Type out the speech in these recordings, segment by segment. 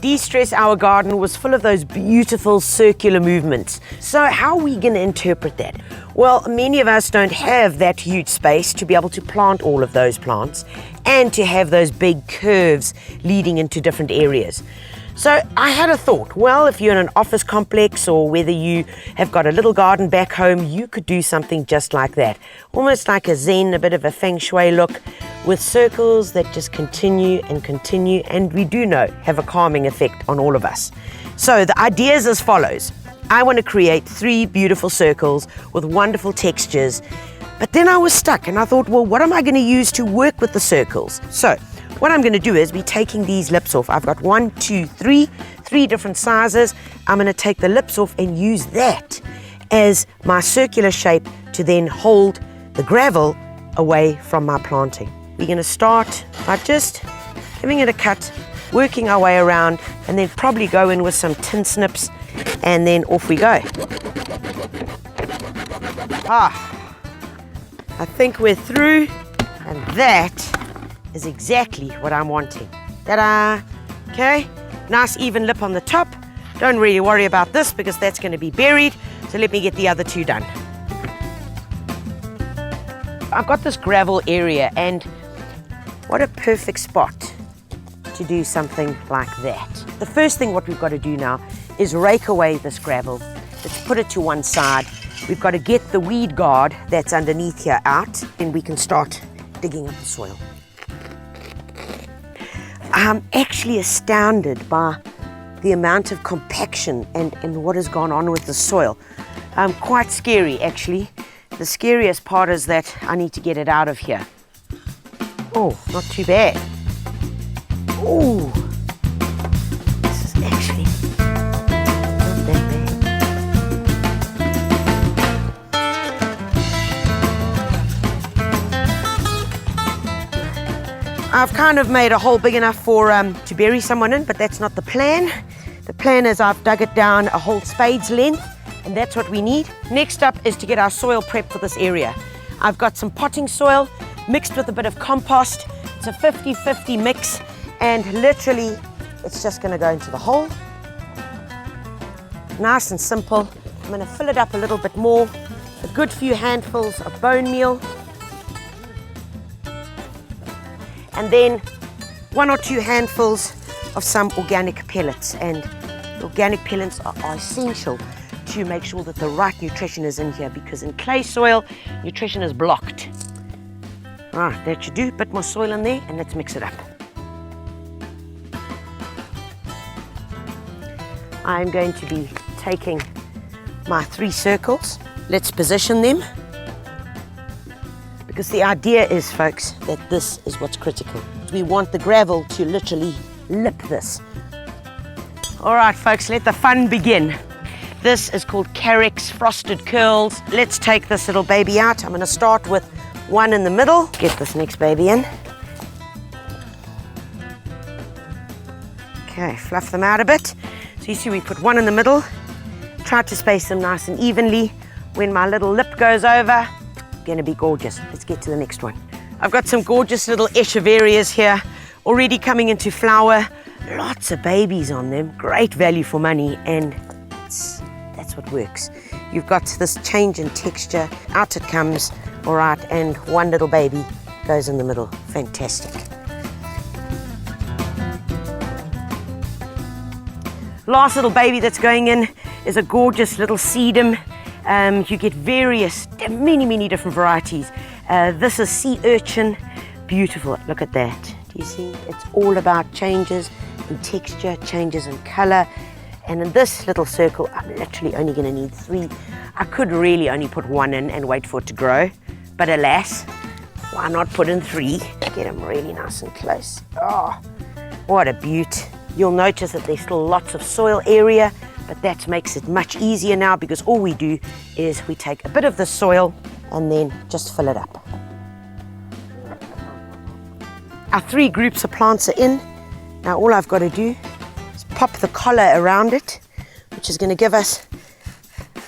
de-stress our garden was full of those beautiful circular movements. So how are we going to interpret that? Well, many of us don't have that huge space to be able to plant all of those plants and to have those big curves leading into different areas. So I had a thought, well, if you're in an office complex or whether you have got a little garden back home, you could do something just like that. Almost like a zen, a bit of a feng shui look with circles that just continue and we do know have a calming effect on all of us. So the idea is as follows. I want to create 3 beautiful circles with wonderful textures, but then I was stuck and I thought, well, what am I going to use to work with the circles? So what I'm going to do is be taking these lips off. I've got 1, 2, 3 different sizes. I'm going to take the lips off and use that as my circular shape to then hold the gravel away from my planting. We're going to start by just giving it a cut, working our way around, and then probably go in with some tin snips, and then off we go. I think we're through, and that is exactly what I'm wanting. Ta-da! Okay, nice even lip on the top. Don't really worry about this because that's going to be buried. So let me get the other 2 done. I've got this gravel area, and what a perfect spot to do something like that. The first thing what we've got to do now is rake away this gravel. Let's put it to one side. We've got to get the weed guard that's underneath here out, and we can start digging up the soil. I'm actually astounded by the amount of compaction and what has gone on with the soil. Quite scary, actually. The scariest part is that I need to get it out of here. Oh, not too bad. Oh, this is actually not that bad. I've kind of made a hole big enough for to bury someone in, but that's not the plan. The plan is I've dug it down a whole spade's length, and that's what we need. Next up is to get our soil prepped for this area. I've got some potting soil mixed with a bit of compost. It's a 50-50 mix, and literally it's just going to go into the hole. Nice and simple. I'm going to fill it up a little bit more. A good few handfuls of bone meal. And then 1 or 2 handfuls of some organic pellets. And organic pellets are essential to make sure that the right nutrition is in here, because in clay soil, nutrition is blocked. Right, that should do. A bit more soil in there, and let's mix it up. I'm going to be taking my 3 circles. Let's position them. Because the idea is, folks, that this is what's critical. We want the gravel to literally lip this. All right, folks, let the fun begin. This is called Carrick's Frosted Curls. Let's take this little baby out. I'm going to start with 1 in the middle. Get this next baby in. Okay, fluff them out a bit. So you see we put 1 in the middle. Try to space them nice and evenly. When my little lip goes over, going to be gorgeous. Let's get to the next one. I've got some gorgeous little echeverias here, already coming into flower. Lots of babies on them. Great value for money, and that's what works. You've got this change in texture. Out it comes, all right, and 1 little baby goes in the middle. Fantastic. Last little baby that's going in is a gorgeous little sedum. You get various, many different varieties. This is sea urchin. Beautiful, look at that. Do you see? It's all about changes in texture, changes in color. And in this little circle, I'm literally only going to need 3. I could really only put 1 in and wait for it to grow. But alas, why not put in 3? Get them really nice and close. Oh, what a beaut. You'll notice that there's still lots of soil area, but that makes it much easier now, because all we do is we take a bit of the soil and then just fill it up. Our 3 groups of plants are in. Now all I've got to do is pop the collar around it, which is going to give us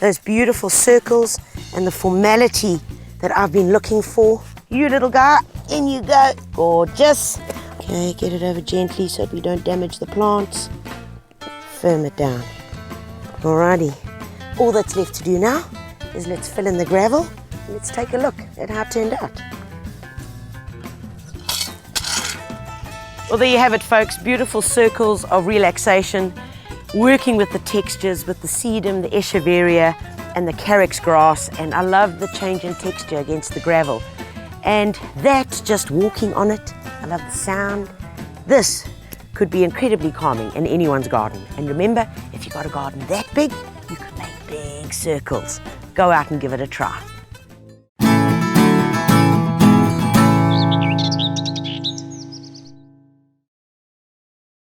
those beautiful circles and the formality that I've been looking for. You little guy, in you go. Gorgeous. Okay, get it over gently so that we don't damage the plants. firm it down. Alrighty, all that's left to do now is let's fill in the gravel. Let's take a look at how it turned out. Well, there you have it, folks. Beautiful circles of relaxation, working with the textures, with the sedum, the echeveria, and the carex grass. And I love the change in texture against the gravel. And that, just walking on it, I love the sound. This could be incredibly calming in anyone's garden. And remember, if you've got a garden that big, you can make big circles. Go out and give it a try.